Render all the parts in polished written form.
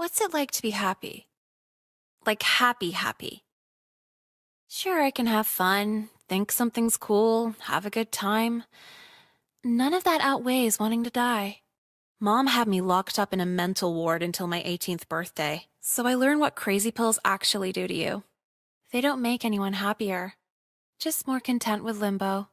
What's it like to be happy? Like happy. Sure, I can have fun, think something's cool, have a good time. None of that outweighs wanting to die. Mom had me locked up in a mental ward until my 18th birthday, so I learned what crazy pills actually do to you. They don't make anyone happier, just more content with limbo.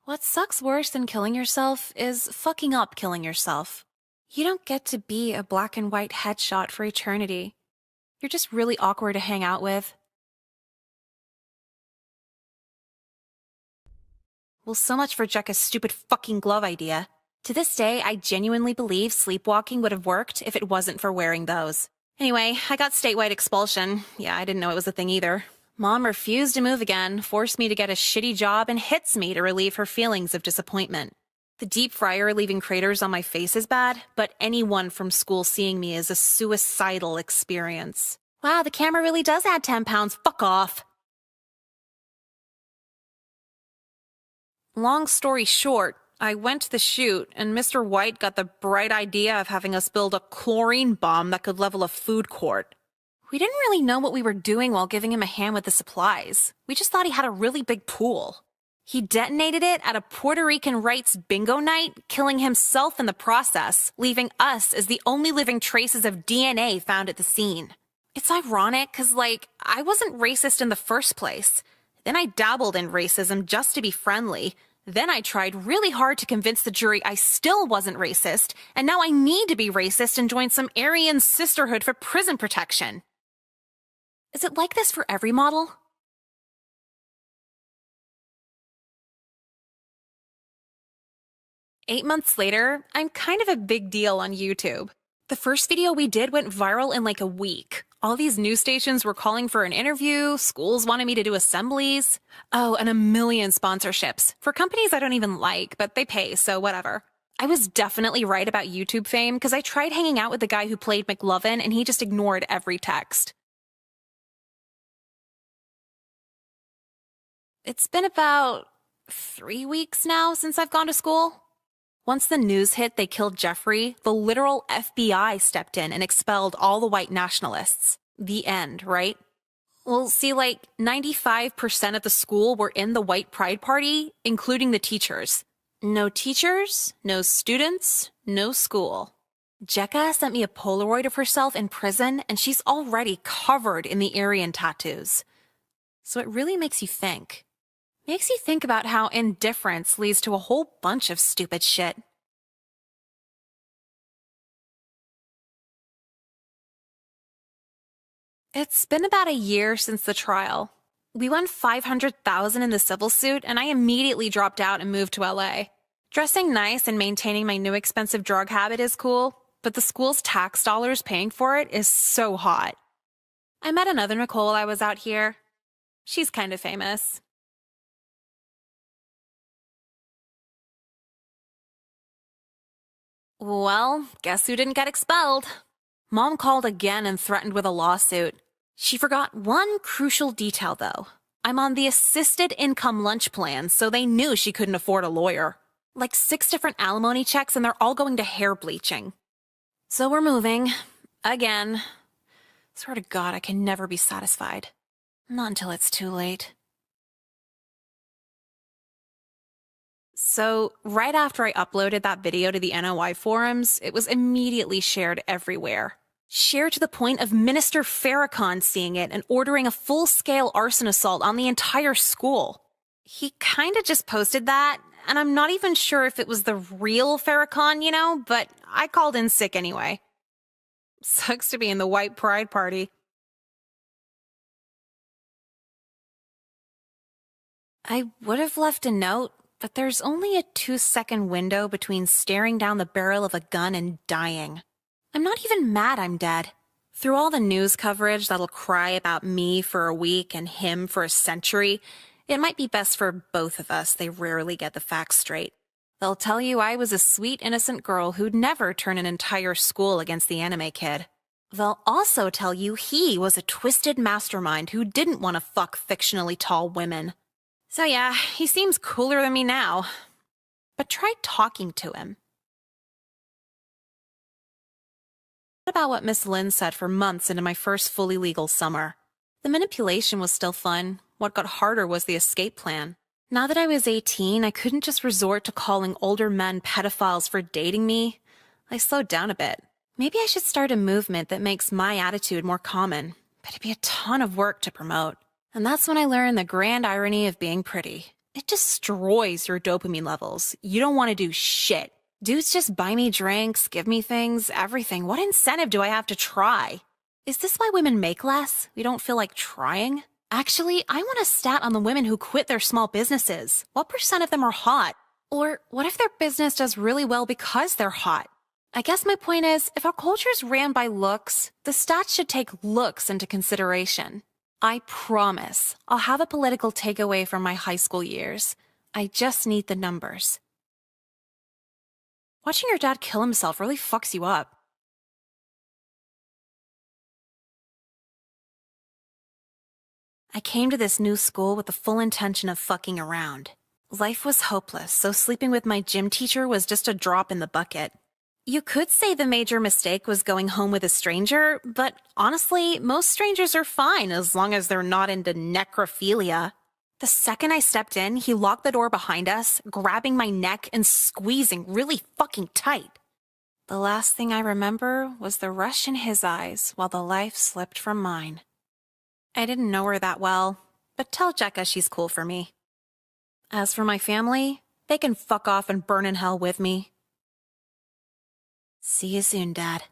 What sucks worse than killing yourself is fucking up killing yourself. You don't get to be a black and white headshot for eternity. You're just really awkward to hang out with. Well, so much for Jekka's stupid fucking glove idea. To this day, I genuinely believe sleepwalking would have worked if it wasn't for wearing those. Anyway, I got statewide expulsion. Yeah, I didn't know it was a thing either. Mom refused to move again, forced me to get a shitty job, and hits me to relieve her feelings of disappointment. The deep fryer leaving craters on my face is bad, but anyone from school seeing me is a suicidal experience. Wow, the camera really does add 10 pounds. Fuck off. Long story short, I went to the shoot, and Mr. White got the bright idea of having us build a chlorine bomb that could level a food court. We didn't really know what we were doing while giving him a hand with the supplies. We just thought he had a really big pool. He detonated it at a Puerto Rican rights bingo night, killing himself in the process, leaving us as the only living traces of DNA found at the scene. It's ironic because, I wasn't racist in the first place. Then I dabbled in racism just to be friendly. Then I tried really hard to convince the jury I still wasn't racist, and now I need to be racist and join some Aryan sisterhood for prison protection. Is it like this for every model? Eight months later, I'm kind of a big deal on YouTube. The first video we did went viral in like a week. All these news stations were calling for an interview, schools wanted me to do assemblies. Oh, and a million sponsorships. For companies I don't even like, but they pay, so whatever. I was definitely right about YouTube fame because I tried hanging out with the guy who played McLovin and he just ignored every text. It's been about 3 weeks now since I've gone to school. Once the news hit they killed Jeffrey, the literal FBI stepped in and expelled all the white nationalists. The end, right? Well, see, 95% of the school were in the white pride party, including the teachers. No teachers, no students, no school. Jekka sent me a Polaroid of herself in prison, and she's already covered in the Aryan tattoos. So it really makes you think. Makes you think about how indifference leads to a whole bunch of stupid shit. It's been about a year since the trial. We won $500,000 in the civil suit, and I immediately dropped out and moved to LA. Dressing nice and maintaining my new expensive drug habit is cool, but the school's tax dollars paying for it is so hot. I met another Nicole while I was out here. She's kind of famous. Well, guess who didn't get expelled? Mom called again and threatened with a lawsuit. She forgot one crucial detail, though. I'm on the assisted income lunch plan, so they knew she couldn't afford a lawyer. 6 different alimony checks, and they're all going to hair bleaching. So we're moving. Again. Swear to God, I can never be satisfied. Not until it's too late. So, right after I uploaded that video to the NOI forums, it was immediately shared everywhere. Shared to the point of Minister Farrakhan seeing it and ordering a full-scale arson assault on the entire school. He kinda just posted that, and I'm not even sure if it was the real Farrakhan, but I called in sick anyway. Sucks to be in the white pride party. I would have left a note, but there's only a 2-second window between staring down the barrel of a gun and dying. I'm not even mad I'm dead. Through all the news coverage that'll cry about me for a week and him for a century, it might be best for both of us they rarely get the facts straight. They'll tell you I was a sweet, innocent girl who'd never turn an entire school against the anime kid. They'll also tell you he was a twisted mastermind who didn't want to fuck fictionally tall women. So yeah, he seems cooler than me now. But try talking to him. About what Miss Lynn said for months into my first fully legal summer. The manipulation was still fun. What got harder was the escape plan. Now that I was 18, I couldn't just resort to calling older men pedophiles for dating me. I slowed down a bit. Maybe I should start a movement that makes my attitude more common, but it'd be a ton of work to promote. And that's when I learned the grand irony of being pretty. It destroys your dopamine levels. You don't want to do shit. Dudes just buy me drinks, give me things, everything. What incentive do I have to try? Is this why women make less? We don't feel like trying? Actually, I want a stat on the women who quit their small businesses. What % of them are hot? Or what if their business does really well because they're hot? I guess my point is, if our culture is ran by looks, the stats should take looks into consideration. I promise I'll have a political takeaway from my high school years. I just need the numbers. Watching your dad kill himself really fucks you up. I came to this new school with the full intention of fucking around. Life was hopeless, so sleeping with my gym teacher was just a drop in the bucket. You could say the major mistake was going home with a stranger, but honestly, most strangers are fine as long as they're not into necrophilia. The second I stepped in, he locked the door behind us, grabbing my neck and squeezing really fucking tight. The last thing I remember was the rush in his eyes while the life slipped from mine. I didn't know her that well, but tell Jekka she's cool for me. As for my family, they can fuck off and burn in hell with me. See you soon, Dad.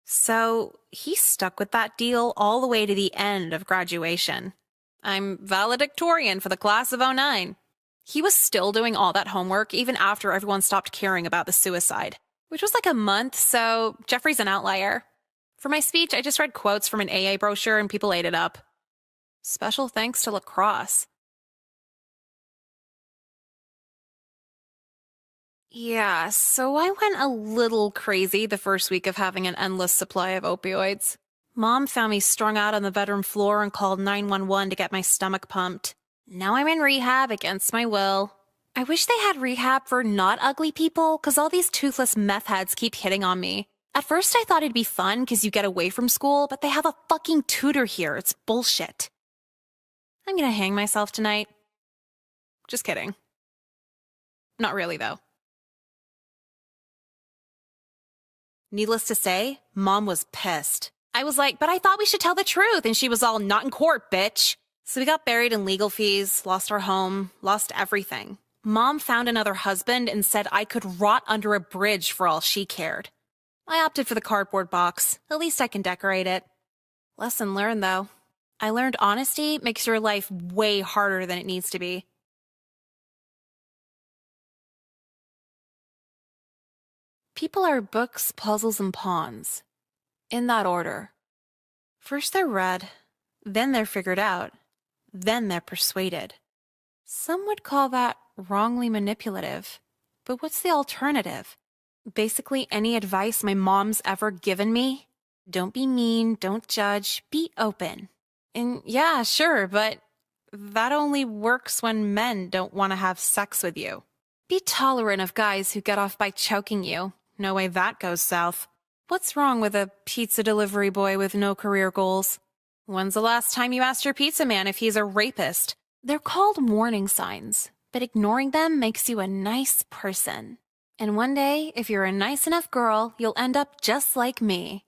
So, he stuck with that deal all the way to the end of graduation. I'm valedictorian for the class of '09. He was still doing all that homework even after everyone stopped caring about the suicide, which was like a month, so Jeffrey's an outlier. For my speech, I just read quotes from an AA brochure and people ate it up. Special thanks to lacrosse. Yeah, so I went a little crazy the first week of having an endless supply of opioids. Mom found me strung out on the bedroom floor and called 911 to get my stomach pumped. Now I'm in rehab against my will. I wish they had rehab for not ugly people, because all these toothless meth heads keep hitting on me. At first I thought it'd be fun because you get away from school, but they have a fucking tutor here. It's bullshit. I'm gonna hang myself tonight. Just kidding. Not really, though. Needless to say, Mom was pissed. I was like, but I thought we should tell the truth, and she was all, not in court, bitch. So we got buried in legal fees, lost our home, lost everything. Mom found another husband and said I could rot under a bridge for all she cared. I opted for the cardboard box. At least I can decorate it. Lesson learned, though. I learned honesty makes your life way harder than it needs to be. People are books, puzzles, and pawns. In that order. First they're read, then they're figured out, then they're persuaded. Some would call that wrongly manipulative. But what's the alternative? Basically any advice my mom's ever given me? Don't be mean, don't judge, be open. And yeah, sure, but that only works when men don't want to have sex with you. Be tolerant of guys who get off by choking you. No way that goes south. What's wrong with a pizza delivery boy with no career goals? When's the last time you asked your pizza man if he's a rapist? They're called warning signs, but ignoring them makes you a nice person. And one day, if you're a nice enough girl, you'll end up just like me.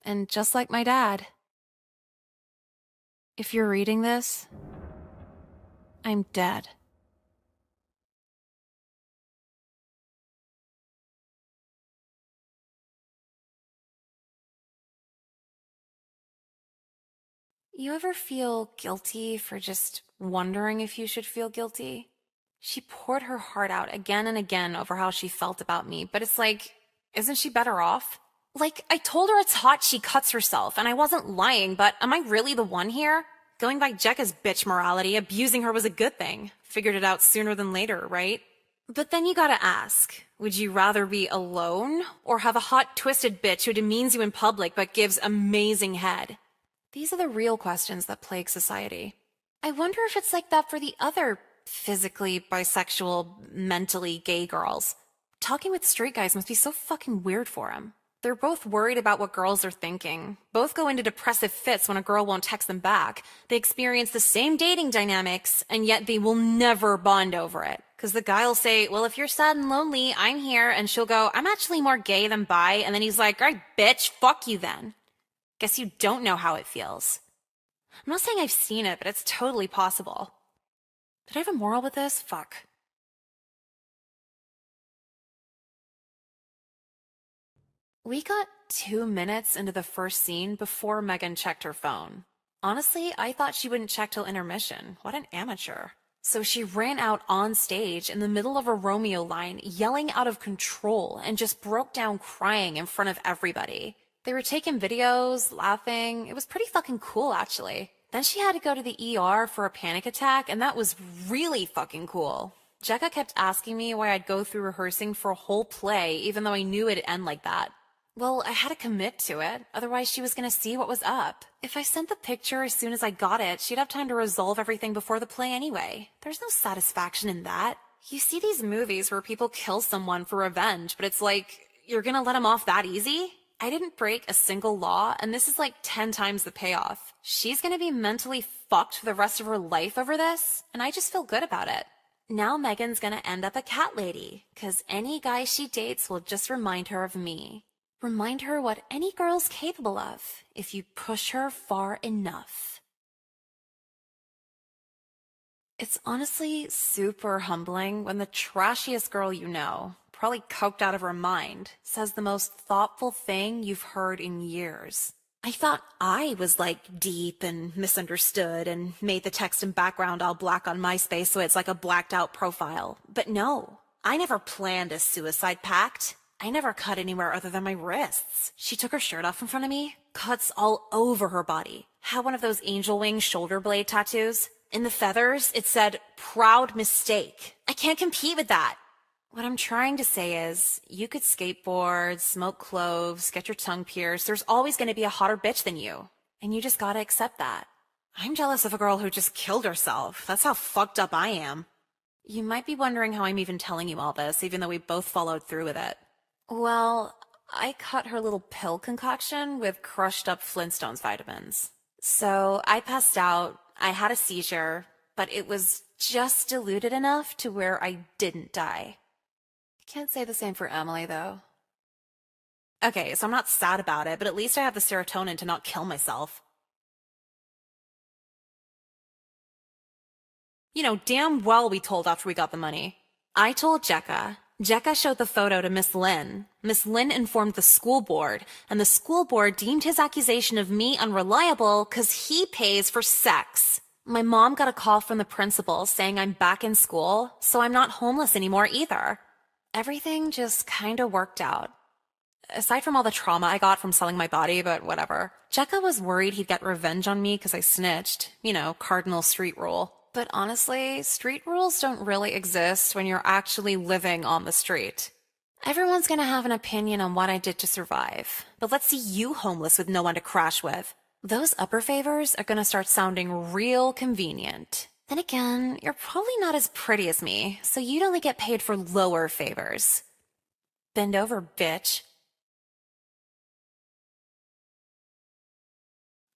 And just like my dad. If you're reading this, I'm dead. You ever feel guilty for just wondering if you should feel guilty? She poured her heart out again and again over how she felt about me, but it's like, isn't she better off? Like, I told her it's hot she cuts herself, and I wasn't lying, but am I really the one here? Going by Jekka's bitch morality, abusing her was a good thing. Figured it out sooner than later, right? But then you gotta ask, would you rather be alone, or have a hot, twisted bitch who demeans you in public but gives amazing head? These are the real questions that plague society. I wonder if it's like that for the other physically bisexual, mentally gay girls. Talking with straight guys must be so fucking weird for him. They're both worried about what girls are thinking. Both go into depressive fits when a girl won't text them back. They experience the same dating dynamics, and yet they will never bond over it. Because the guy will say, well, if you're sad and lonely, I'm here. And she'll go, I'm actually more gay than bi. And then he's like, all right, bitch, fuck you then. Guess you don't know how it feels. I'm not saying I've seen it, but it's totally possible. Did I have a moral with this? Fuck. We got 2 minutes into the first scene before Megan checked her phone. Honestly, I thought she wouldn't check till intermission. What an amateur. So she ran out on stage in the middle of a Romeo line, yelling out of control, and just broke down crying in front of everybody. They were taking videos, laughing. It was pretty fucking cool, actually. Then she had to go to the ER for a panic attack, and that was really fucking cool. Jekka kept asking me why I'd go through rehearsing for a whole play, even though I knew it'd end like that. Well, I had to commit to it, otherwise she was gonna see what was up. If I sent the picture as soon as I got it, she'd have time to resolve everything before the play anyway. There's no satisfaction in that. You see these movies where people kill someone for revenge, but it's like, you're gonna let them off that easy? I didn't break a single law, and this is like 10 times the payoff. She's gonna be mentally fucked for the rest of her life over this, and I just feel good about it. Now Megan's gonna end up a cat lady, 'cause any guy she dates will just remind her of me. Remind her what any girl's capable of, if you push her far enough. It's honestly super humbling when the trashiest girl you know, probably coked out of her mind, says the most thoughtful thing you've heard in years. I thought I was like deep and misunderstood and made the text and background all black on MySpace so it's like a blacked out profile. But no, I never planned a suicide pact. I never cut anywhere other than my wrists. She took her shirt off in front of me, cuts all over her body. Had one of those angel wing shoulder blade tattoos. In the feathers, it said, proud mistake. I can't compete with that. What I'm trying to say is, you could skateboard, smoke cloves, get your tongue pierced. There's always going to be a hotter bitch than you. And you just gotta accept that. I'm jealous of a girl who just killed herself. That's how fucked up I am. You might be wondering how I'm even telling you all this, even though we both followed through with it. Well, I cut her little pill concoction with crushed up Flintstones vitamins. So I passed out, I had a seizure, but it was just diluted enough to where I didn't die. Can't say the same for Emily, though. Okay, so I'm not sad about it, but at least I have the serotonin to not kill myself. You know, damn well we told after we got the money. I told Jekka. Jekka showed the photo to Miss Lynn. Miss Lynn informed the school board, and the school board deemed his accusation of me unreliable because he pays for sex. My mom got a call from the principal saying I'm back in school, so I'm not homeless anymore either. Everything just kinda worked out. Aside from all the trauma I got from selling my body, but whatever. Jekka was worried he'd get revenge on me because I snitched. You know, cardinal street rule. But honestly, street rules don't really exist when you're actually living on the street. Everyone's gonna have an opinion on what I did to survive. But let's see you homeless with no one to crash with. Those upper favors are gonna start sounding real convenient. Then again, you're probably not as pretty as me, so you'd only get paid for lower favors. Bend over, bitch.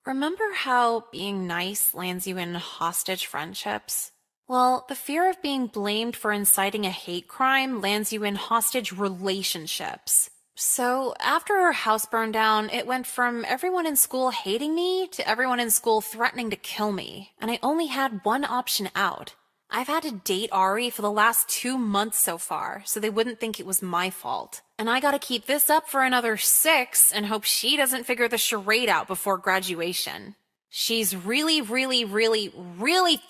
Remember how being nice lands you in hostage friendships? Well, the fear of being blamed for inciting a hate crime lands you in hostage relationships. So after our house burned down, it went from everyone in school hating me to everyone in school threatening to kill me, and I only had one option out. I've had to date Ari for the last 2 months so far, so they wouldn't think it was my fault. And I gotta keep this up for another 6 and hope she doesn't figure the charade out before graduation. She's really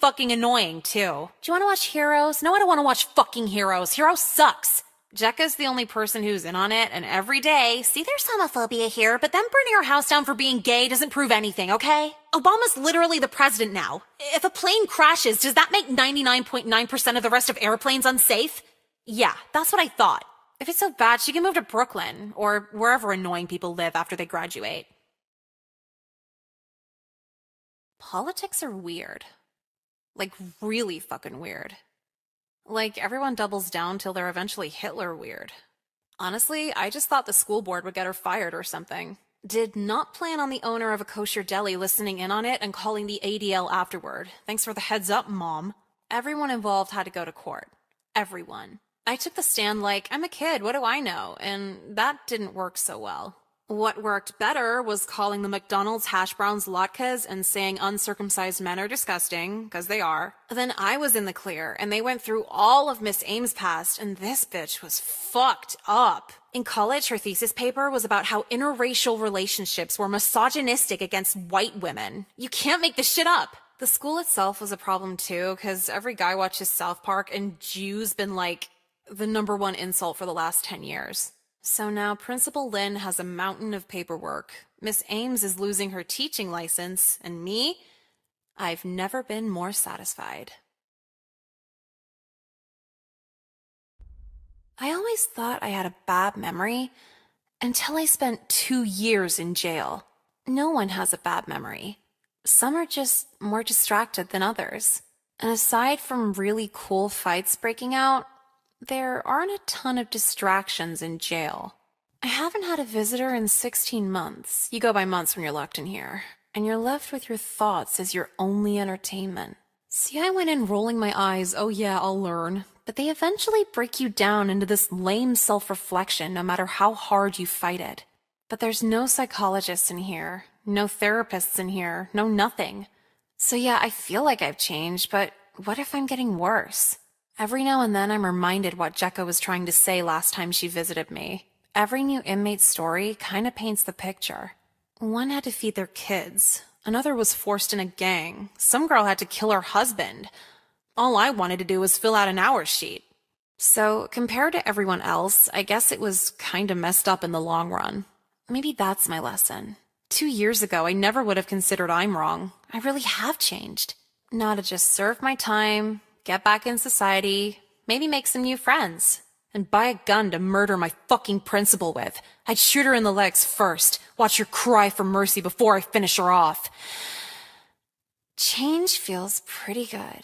fucking annoying, too. Do you want to watch Heroes? No, I don't want to watch fucking Heroes. Heroes sucks. Jekka's the only person who's in on it, and every day, see, there's homophobia here, but them burning our house down for being gay doesn't prove anything, okay? Obama's literally the president now. If a plane crashes, does that make 99.9% of the rest of airplanes unsafe? Yeah, that's what I thought. If it's so bad, she can move to Brooklyn, or wherever annoying people live after they graduate. Politics are weird. Like, really fucking weird. Like, everyone doubles down till they're eventually Hitler weird. Honestly, I just thought the school board would get her fired or something. Did not plan on the owner of a kosher deli listening in on it and calling the ADL afterward. Thanks for the heads up, Mom. Everyone involved had to go to court. Everyone. I took the stand like, I'm a kid, what do I know? And that didn't work so well. What worked better was calling the McDonald's hash browns latkes and saying uncircumcised men are disgusting, because they are. Then I was in the clear, and they went through all of Miss Ames' past, and this bitch was fucked up. In college, her thesis paper was about how interracial relationships were misogynistic against white women. You can't make this shit up. The school itself was a problem too, because every guy watches South Park, and Jew's been like the #1 insult for the last 10 years. So now Principal Lynn has a mountain of paperwork. Miss Ames is losing her teaching license, and me? I've never been more satisfied. I always thought I had a bad memory until I spent 2 years in jail. No one has a bad memory. Some are just more distracted than others. And aside from really cool fights breaking out, there aren't a ton of distractions in jail. I haven't had a visitor in 16 months. You go by months when you're locked in here. And you're left with your thoughts as your only entertainment. See, I went in rolling my eyes, oh yeah, I'll learn. But they eventually break you down into this lame self-reflection no matter how hard you fight it. But there's no psychologists in here, no therapists in here, no nothing. So yeah, I feel like I've changed, but what if I'm getting worse? Every now and then I'm reminded what Jekka was trying to say last time she visited me. Every new inmate's story kind of paints the picture. One had to feed their kids. Another was forced in a gang. Some girl had to kill her husband. All I wanted to do was fill out an hours sheet. So, compared to everyone else, I guess it was kind of messed up in the long run. Maybe that's my lesson. 2 years ago, I never would have considered I'm wrong. I really have changed. Now to just serve my time, get back in society, maybe make some new friends, and buy a gun to murder my fucking principal with. I'd shoot her in the legs first, watch her cry for mercy before I finish her off. Change feels pretty good.